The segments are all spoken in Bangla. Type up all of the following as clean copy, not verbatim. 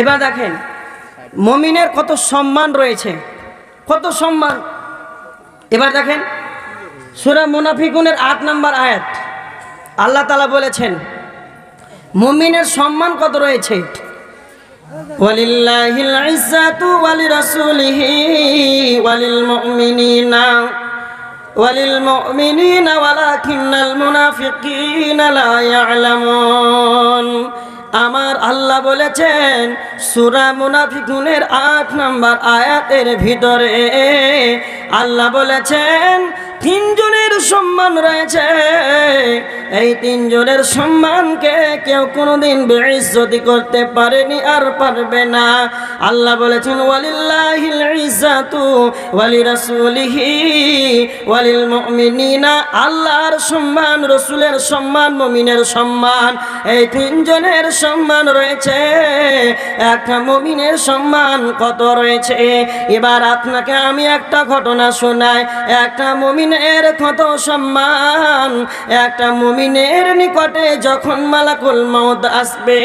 এবার দেখেন মুমিনের কত সম্মান রয়েছে, কত সম্মান। এবার দেখেন সূরা মুনাফিকুনের ৮ নম্বর আয়াত, আল্লাহ তাআলা বলেছেন মুমিনের সম্মান কত রয়েছে। ওয়ালিল্লাহিল ইজ্জাতু ওয়ালিরাসূলিহি ওয়ালিল মুমিনিনা ওয়ালাকিন্নাল মুনাফিকিনা লা ইয়ালামুন। আমার আল্লাহ বলেছেন সূরা মুনাফিকুনের ৮ নম্বর আয়াতের ভিতরে আল্লাহ বলেছেন তিনজনের সম্মান রয়েছে। এই তিনজনের সম্মানকে কেউ কোনোদিন বেইজ্জতি করতে পারেনি আর পারবে না। আল্লাহ বলেছেন ওয়ালিল্লাহিল ইজ্জাতু ওয়ালিরাসূলিহি ওয়ালিল মুমিনিনা, আল্লাহর সম্মান, রাসূলের সম্মান, মুমিনের সম্মান, এই তিনজনের সম্মান রয়েছে। একটা মুমিনের সম্মান কত রয়েছে। এবার আপনাকে আমি একটা ঘটনা শোনাই। একটা মুমিনের কত সম্মান। একটা মুমিনের নিকটে যখন মালাকুল মউত আসবে,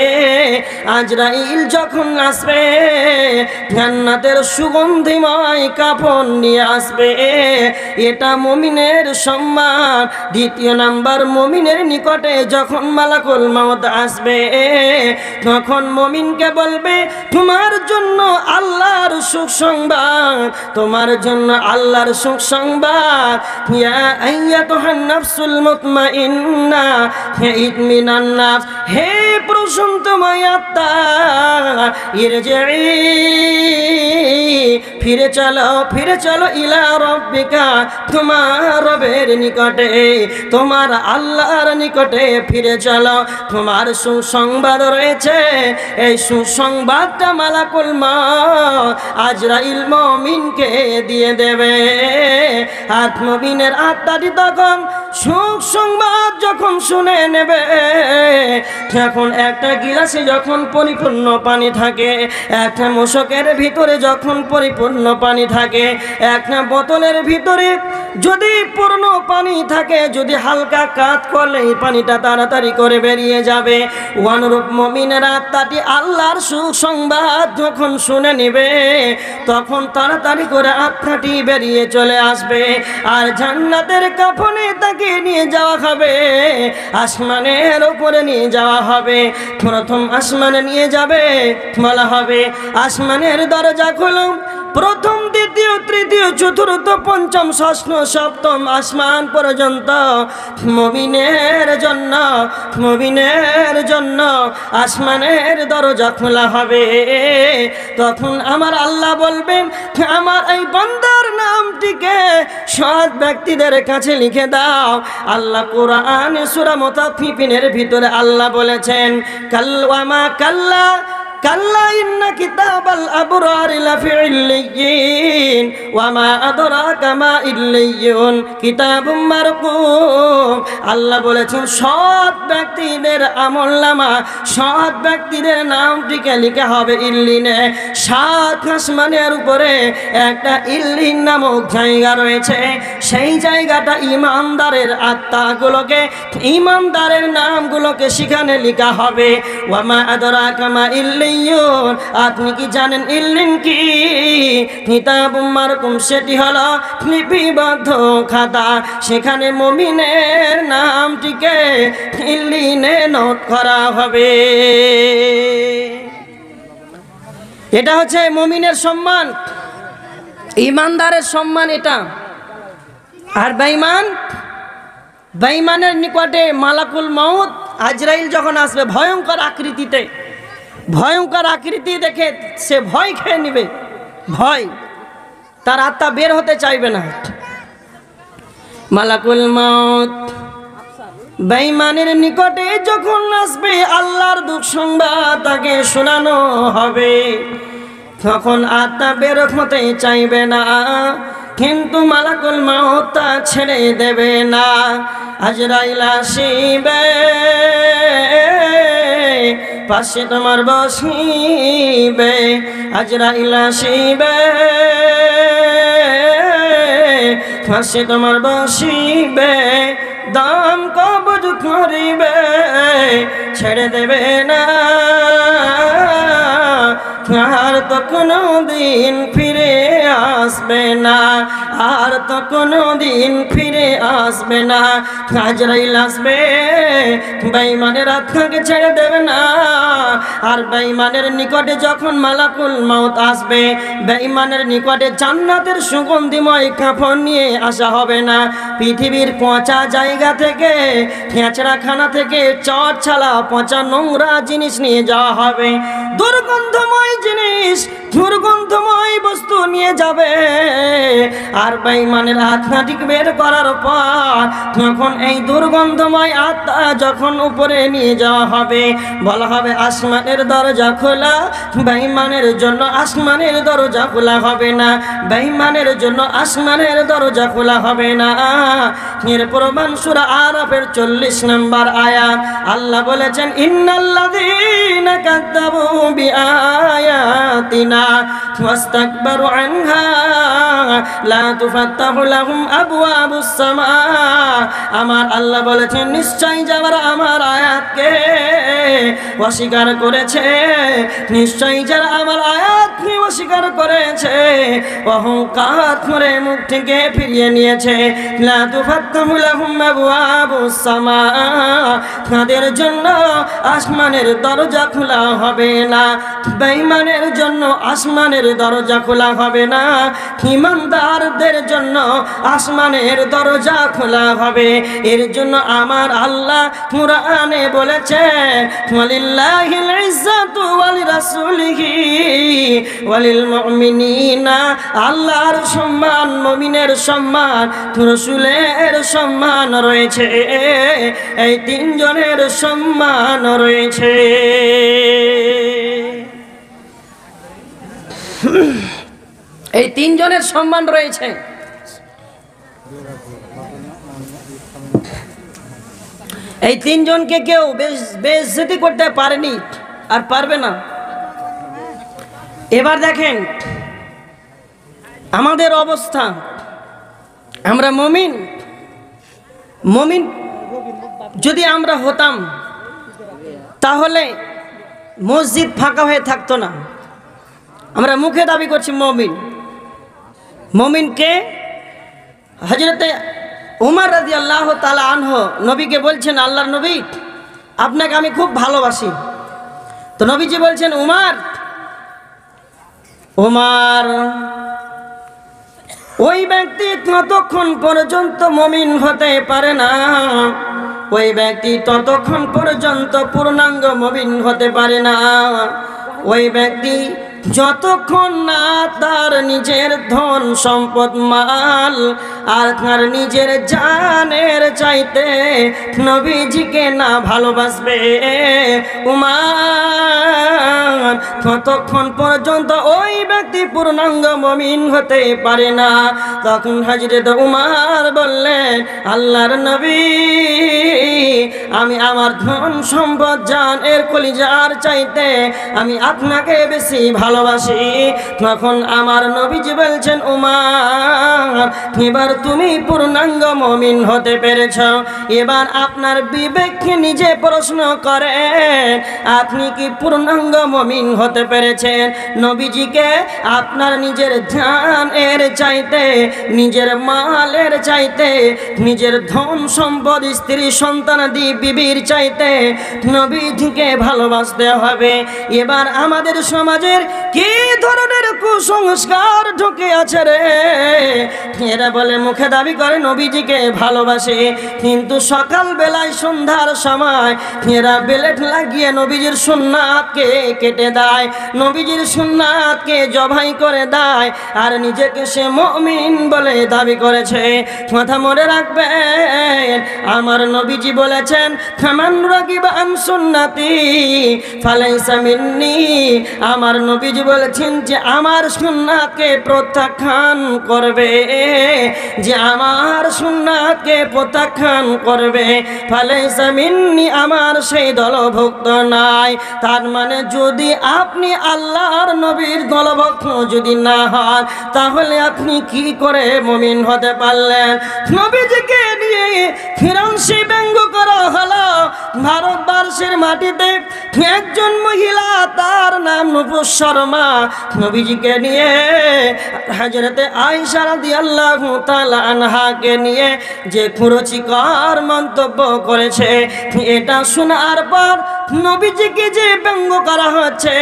আজরাইল যখন আসবে, জান্নাতের সুগন্ধিময় কাফন নিয়ে আসবে, এটা মুমিনের সম্মান। দ্বিতীয় নাম্বার, মুমিনের নিকটে যখন মালাকুল মউত আসবে, তখন মুমিনকে বলবে তোমার জন্য আল্লাহর সুসংবাদ, তোমার জন্য আল্লাহর সুসংবাদ। ইয়া আইয়াতুহান নাফসুল মুতমাইন্না ইতমিনান নাফস, হে প্রশান্তময় আত্মা, ইরজিই, ফিরে চলো ইলা রব্বিকা, তোমার রবের নিকটে, তোমার আল্লাহর নিকটে ফিরে চলো। তোমার সুসংবাদ রয়েছে। এই সুসংবাদটা মালাকুল মউত আজরাইল মুমিনকে দিয়ে দেবে। আর মুমিনের আত্মাটি তখন সুসংবাদ যখন শুনে নেবে, তখন একটা গিলাসে যখন পরিপূর্ণ পানি থাকে, একটা মশকের ভিতরে যখন পরিপূর্ণ পানি থাকে, একটা বোতলের ভিতরে যদি পূর্ণ পানি থাকে, যদি হালকা কাত করলে এই পানিটা তাড়াতাড়ি করে বেরিয়ে যাবে। অনুরূপ মুমিনের আত্মাটি আল্লাহর সুসংবাদ যখন শুনে নেবে, তখন তাড়াতাড়ি করে আত্মাটি বেরিয়ে চলে আসবে। আর জান্নাতের কাফনে তাকে নিয়ে যাওয়া হবে, আসমানের উপরে নিয়ে যাওয়া হবে। প্রথম আসমানে নিয়ে যাবে, বলা হবে আসমানের দরজা খোলো। প্রথম, দ্বিতীয়, তৃতীয়, চতুর্থ, পঞ্চম, ষষ্ঠ, সপ্তম আসমান পর্যন্ত মুমিনের জন্য আসমানের দরজা খোলা হবে। তখন আমার আল্লাহ বলবেন আমার এই বান্দার নামটিকে সৎ ব্যক্তিদের কাছে লিখে দাও। আল্লাহ কোরআনে সূরা মুতাফফিফিনের ভিতরে আল্লাহ বলেছেন কাল্লামা কাল্লা কাল্লা ইন্না কিতাবাল আবরারি লাফি ইল্লিয়িন ওয়া মা আদরাকা মা ইল্লিয়ুন কিতাবুম মারকুম। আল্লাহ বলেছেন সৎ ব্যক্তিদের আমলনামা, সৎ ব্যক্তিদের নামটিকে লিখা হবে ইল্লিনে। 7 আসমানের উপরে একটা ইল্লিন নামক জায়গা রয়েছে। সেই জায়গাটা ইমানদারের আত্মাগুলোকে, ইমানদারের নামগুলোকে সেখানে লিখা হবে। ওয়া মা আদরাকা মা ইল্লিয়ুন, আপনি কি জানেন ইল্লিন কি? কিতাবুম মারকুম, সেটি হলো লিপিবদ্ধ খাতা। সেখানে মুমিনের নামটিকে ইল্লিনে নোট করা হবে। এটা হচ্ছে মুমিনের সম্মান, ইমানদারের সম্মান এটা। আর বেঈমানের নিকটে মালাকুল মউত আজরাইল যখন আসবে ভয়ঙ্কর আকৃতিতে, ভয়ঙ্কর আকৃতি দেখে সে ভয় খেয়ে নেবে, ভয়, তার আত্মা বের হতে চাইবে না। মালাকুল মউত বেঈমানের নিকটে যখন আসবে, আল্লাহর দুঃসংবাদ তাকে শোনানো হবে, তখন আত্মা বের হতে চাইবে না, কিন্তু মালাকুল মউত তা ছেড়ে দেবে না। আজরাইল আসিবে, পাশে তোমার বসিবে, আজরাইল আসিবে, পাশে তোমার বসিবে, দাম কবজ করিবে, ছেড়ে দেবে না, আর তো কোনো দিন ফিরে আসবে না, আর তো কোনো দিন ফিরে আসবে না। আজরাইল আসবে, বেঈমানের আত্মাকে ছেড়ে দেবে না। আর বেঈমানের নিকটে যখন মালাকুল মাউত আসবে, বেঈমানের নিকটে জান্নাতের সুগন্ধিময় কাফন নিয়ে আসা হবে না। পৃথিবীর পচা জায়গা থেকে, খেঁচড়াখানা থেকে চট ছালা পচা নোংরা জিনিস নিয়ে যাওয়া হবে, দুর্গন্ধময় জিনিস, দুর্গন্ধময় বস্তু নিয়ে যাবে। আর বেঈমানের আত্মাটিকে বের করার পর তখন এই দুর্গন্ধময় আত্মা যখন উপরে নিয়ে যাওয়া হবে, বলা হবে আসমানের দরজা খোলা। বেঈমানের জন্য আসমানের দরজা খোলা হবে না, বেঈমানের জন্য আসমানের দরজা খোলা হবে না। এর প্রমাণ সূরা আরাফের 40 নম্বর আয়াত। আল্লাহ বলেছেন, ইন্নাল্লাযীনা কাযযাবু বিআয়াতিনা ওয়াস্তাকবারু আনহা লা তুফাত্তাহু লাহুম আবওয়াবুস সামা। আমার আল্লাহ বলেছেন, নিশ্চয়ই যারা আমার আয়াতকে অস্বীকার করেছে, নিশ্চয়ই যারা আমার আয়াতকে অস্বীকার করেছে, অহংকার করে মুখ থেকে ফিরিয়ে নিয়েছে, লা তুফাত্তাহু লাহুম আবওয়াবুস সামা, তাদের জন্য আসমানের দরজা খোলা হবে না। বেঈমানের জন্য আসমানের দরজা খোলা হবে না, ঈমানদারদের জন্য আসমানের দরজা খোলা হবে। এর জন্য আমার আল্লাহ কুরআনে বলেছে, ওয়ালিল্লাহিল ইজ্জাতু ওয়ালিরাসূলিহি ওয়ালিল মুমিনিনা। আল্লাহর সম্মান, মুমিনের সম্মান, রাসূলের সম্মান রয়েছে, এই তিনজনের সম্মান রয়েছে। এই তিনজনের সম্মান রয়েছে। এই তিনজনকে কেউ বেইজ্জতি করতে পারেনি আর পারবে না। এবার দেখেন আমাদের অবস্থা, আমরা মুমিন যদি আমরা হতাম তাহলে মসজিদ ফাঁকা হয়ে থাকতো না। আমরা মুখে দাবি করছি মুমিনকে হযরতে উমর রাদিয়াল্লাহু তাআলা আনহু নবীকে বলছেন, আল্লাহর নবী, আপনাকে আমি খুব ভালোবাসি। তো নবীজি বলছেন, উমর ওই ব্যক্তি ততক্ষণ পর্যন্ত মুমিন হতে পারে না, ওই ব্যক্তি ততক্ষণ পর্যন্ত পূর্ণাঙ্গ মুমিন হতে পারে না। ওই ব্যক্তি যতক্ষণ না তার নিজের ধন সম্পদ মাল আর তার নিজের জানের চাইতে নবীজিকে না ভালোবাসবে, উমার ততক্ষণ পর্যন্ত ওই ব্যক্তি পূর্ণাঙ্গ মুমিন হতে পারে না। তখন হযরত উমর বললেন, আল্লাহর নবী, আমি আমার ধন সম্পদ জান এর কলিজার চাইতে আমি আপনাকে বেশি ভালোবাসি। তখন আমার নবীজি বলছেন, উমর এবার তুমি পূর্ণাঙ্গ মুমিন হতে পেরেছ। এবার আপনার বিবেককে নিজে প্রশ্ন করেন, আপনি কি পূর্ণাঙ্গ মুমিন হতে পেরেছেন? নবীজিকে আপনার নিজের জান এর চাইতে, নিজের মালের চাইতে, নিজের ধন সম্পদ, স্ত্রী সন্তানাদি বিবির চাইতে নবীজিকে ভালোবাসতে হবে। এবার আমাদের সমাজের কি ধরনের কুসংস্কার ঢুকে আছে রে! এরা বলে মুখে দাবি করে নবীজিকে ভালোবাসে, কিন্তু সকাল বেলায় সন্ধ্যার সময় এরা বেলেট লাগিয়ে নবীজির সুন্নাতকে কেটে দেয়, নবীজির সুন্নাতকে জবাই করে দেয়, আর নিজেকে সে মুমিন বলে দাবি করেছে। কথা মনে রাখবেন, আমার নবীজি বলেছেন, ফামান রাগিবা আন সুন্নতি ফালাইসা মিন্নি। আমার নবীজি বলেছেন যে আমার সুন্নাতকে প্রত্যাখ্যান করবে, যে আমার সুন্নাতকে প্রত্যাখ্যান করবে, ফালাইসা মিন্নি, আমার সেই দলভুক্ত নাই। তার মানে যদি আপনি আল্লাহর নবীর দলভুক্ত যদি না হন, তাহলে আপনি কি করে মুমিন হতে পারলেন? নবীজিকে নিয়ে ফিরাংশি ব্যঙ্গ করা হলো। ভারতবর্ষের মাটিতে একজন মহিলা, তার নাম নুপুর মা নবীজিকে নিয়ে হযরতে আয়েশা রাদিয়াল্লাহু তাআলা আনহাকে নিয়ে যে কুরুচিকর মন্তব্য করেছে, এটা শোনার পর নবীজিকে যে ব্যঙ্গ করা হচ্ছে,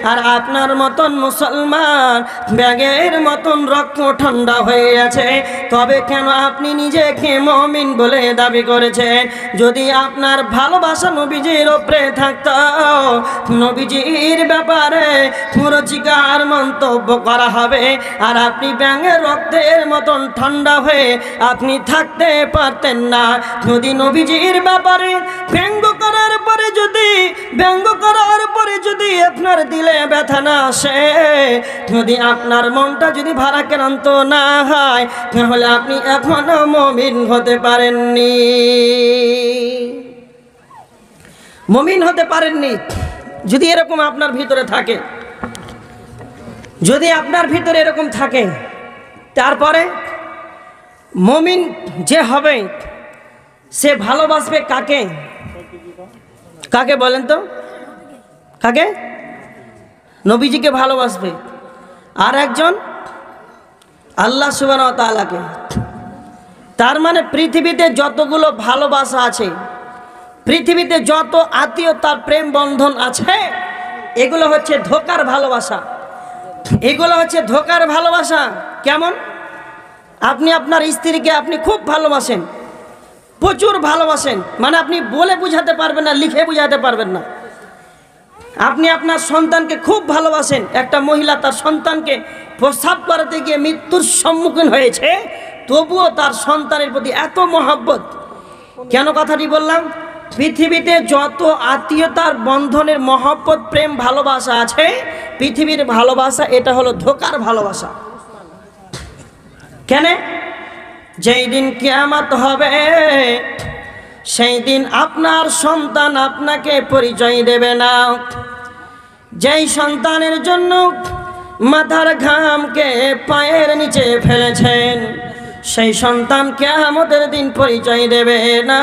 আর আপনার মতন মুসলমান ব্যাগের মতন রক্ত ঠান্ডা হয়ে আছে, তবে কেন আপনি নিজেকে মুমিন বলে দাবি করেছেন? যদি আপনার ভালোবাসা নবীজির উপরে থাকতো, নবীজির ব্যাপারে কুরুচিকর মন্তব্য করা হবে আর আপনি ব্যাঙের রক্তের মতন ঠান্ডা হয়ে আপনি থাকতে পারতেন না। যদি নবীজির ব্যাপারে ব্যঙ্গ করার পরে যদি আপনার দিলে ব্যথা না আসে, যদি আপনার মনটা যদি ভারাক্রান্ত না হয়, তাহলে আপনি এখনো মুমিন হতে পারেননি, মুমিন হতে পারেননি। যদি এরকম আপনার ভিতরে থাকে, যদি আপনার ভিতরে এরকম থাকে, তারপরে মুমিন যে হবে সে ভালোবাসবে কাকে? কাকে বলেন তো? কাকে? নবীজিকে ভালোবাসবে। আর একজন আল্লাহ সুবহানাহু ওয়া তাআলাকে। তার মানে পৃথিবীতে যতগুলো ভালোবাসা আছে, পৃথিবীতে যত আত্মীয়তার প্রেম বন্ধন আছে, এগুলো হচ্ছে ধোঁকার ভালোবাসা। এগুলো হচ্ছে ধোঁকার ভালোবাসা। কেমন? আপনি আপনার স্ত্রীকে আপনি খুব ভালোবাসেন, প্রচুর ভালোবাসেন, মানে আপনি বলে বুঝাতে পারবেন না, লিখে বুঝাতে পারবেন না। আপনি আপনার সন্তানকে খুব ভালোবাসেন। একটা মহিলা তার সন্তানকে প্রস্রাব করাতে গিয়ে মৃত্যুর সম্মুখীন হয়েছে, তবুও তার সন্তানের প্রতি এত মহব্বত। কেন কথাটি বললাম? পৃথিবীতে যত আত্মীয়তার বন্ধনের মহব্বত, প্রেম, ভালোবাসা আছে, পৃথিবীর ভালোবাসা এটা হলো ধোঁকার ভালোবাসা। কেন? যেই দিন কিয়ামত হবে, সেই দিন আপনার সন্তান আপনাকে পরিচয় দেবে না। যেই সন্তানের জন্য মাথার ঘামকে পায়ের নিচে ফেলেছেন, সেই সন্তান কিয়ামতের দিন পরিচয় দেবে না।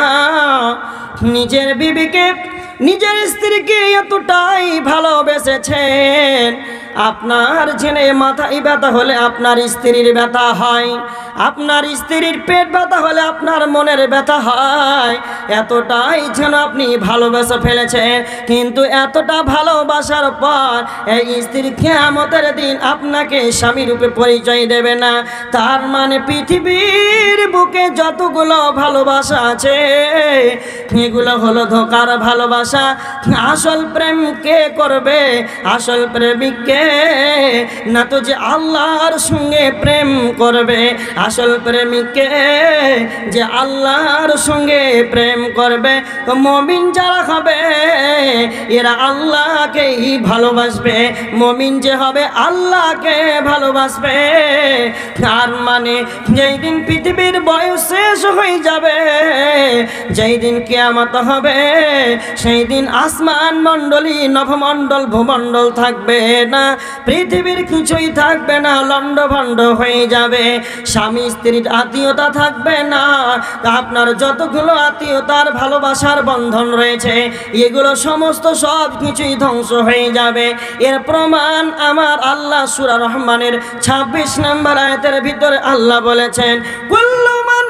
নিজের বিবিকে, নিজের স্ত্রীকে এতটাই ভালোবেসেছেন, আপনার জেনে মাথায় ব্যথা হলে আপনার স্ত্রীর ব্যথা হয়, আপনার স্ত্রীর পেট ব্যথা হলে আপনার মনের ব্যথা হয়। এতটাই যেন আপনি ভালোবেসে ফেলেছেন, কিন্তু এতটা ভালোবাসার পর এই স্ত্রী কিয়ামতের দিন আপনাকে স্বামী রূপে পরিচয় দেবে না। তার মানে পৃথিবীর বুকে যতগুলো ভালোবাসা আছে, এগুলো হলো ধোঁকার ভালোবাসা। আসল প্রেম কে করবে? আসল প্রেমিককে না তো যে আল্লাহর সঙ্গে প্রেম করবে। আসল প্রেমিককে যে আল্লাহর সঙ্গে প্রেম করবে। তো মুমিন যারা হবে এরা আল্লাহকেই ভালোবাসবে। মুমিন যে হবে আল্লাহকে ভালোবাসবে। তার মানে যেই দিন পৃথিবীর বয়স শেষ হয়ে যাবে, যেই দিন কিয়ামত হবে, সেই দিন আসমান মণ্ডলী, নভমণ্ডল, ভূমণ্ডল থাকবে না, পৃথিবীর কিছুই থাকবে না, লণ্ডভণ্ড হয়ে যাবে। স্বামী স্ত্রীর আত্মীয়তা থাকবে না। আপনার যতগুলো আত্মীয়তার ভালোবাসার বন্ধন রয়েছে, এগুলো সমস্ত সব কিছুই ধ্বংস হয়ে যাবে। এর প্রমাণ আমার আল্লাহ সূরা রহমানের 26 নম্বর আয়াতের ভিতরে আল্লাহ বলেছেন, কুল্লু মান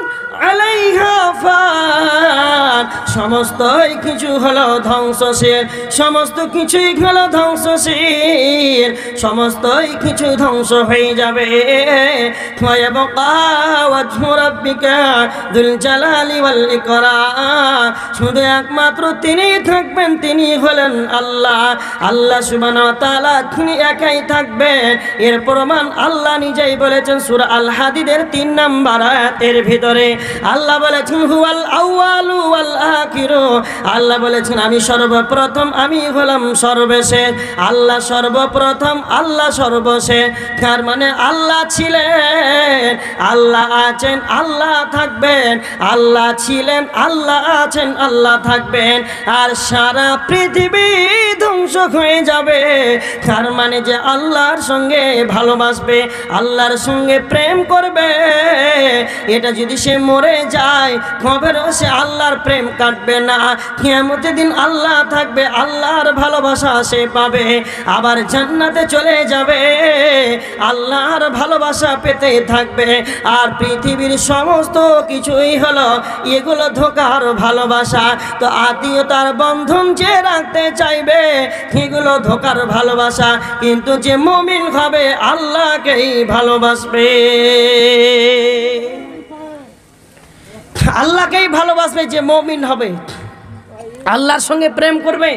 আলাইহা ফান, সমস্তই কিছু হলো ধ্বংসশীল, সমস্ত কিছুই হলো ধ্বংসশীল, সমস্তই কিছু ধ্বংস হয়ে যাবে। ওয়ায়াবকা ওয়াজহু রাব্বিকা যুল জালালি ওয়াল ইকরাম, শুধু একমাত্র তিনি থাকবেন, তিনি হলেন আল্লাহ। আল্লাহ সুবহানাহু ওয়া তাআলা তিনি একাই থাকবেন। এর প্রমাণ আল্লাহ নিজেই বলেছেন সূরা আল হাদিদের 3 নম্বর আয়াতের ভিতরে। আল্লাহ বলেছেন হুয়াল আউয়ালু ওয়াল আখিরু, আল্লাহ বলেছেন আমি সর্বপ্রথম, আমি হলাম সর্বশেষ। আল্লাহ সর্বপ্রথম, আল্লাহ সর্বশেষ। তার মানে আল্লাহ ছিলেন, আল্লাহ আছেন, আল্লাহ থাকবেন। আল্লাহ ছিলেন, আল্লাহ আছেন, আল্লাহ থাকবেন। আর সারা পৃথিবী ধ্বংস হয়ে যাবে। তার মানে যে আল্লাহর সঙ্গে ভালোবাসবে, আল্লাহর সঙ্গে প্রেম করবে, এটা যদি সে মরে যায়, যায় কবরেও সে আল্লাহর প্রেম কাটবে না, কিয়ামতের দিন আল্লাহ থাকবে, আল্লাহর ভালোবাসা সে পাবে, আবার জান্নাতে চলে যাবে, আল্লাহর ভালোবাসা পেতে থাকবে। আর পৃথিবীর সমস্ত কিছুই হলো এগুলো ধোঁকার ভালোবাসা। তো আত্মীয়তার বন্ধন যে রাখতে চাইবে এগুলো ধোঁকার ভালোবাসা, কিন্তু যে মুমিন হবে আল্লাহকেই ভালোবাসবে, আল্লাহকেই ভালোবাসবে, যে মুমিন হবে আল্লাহর সঙ্গে প্রেম করবে।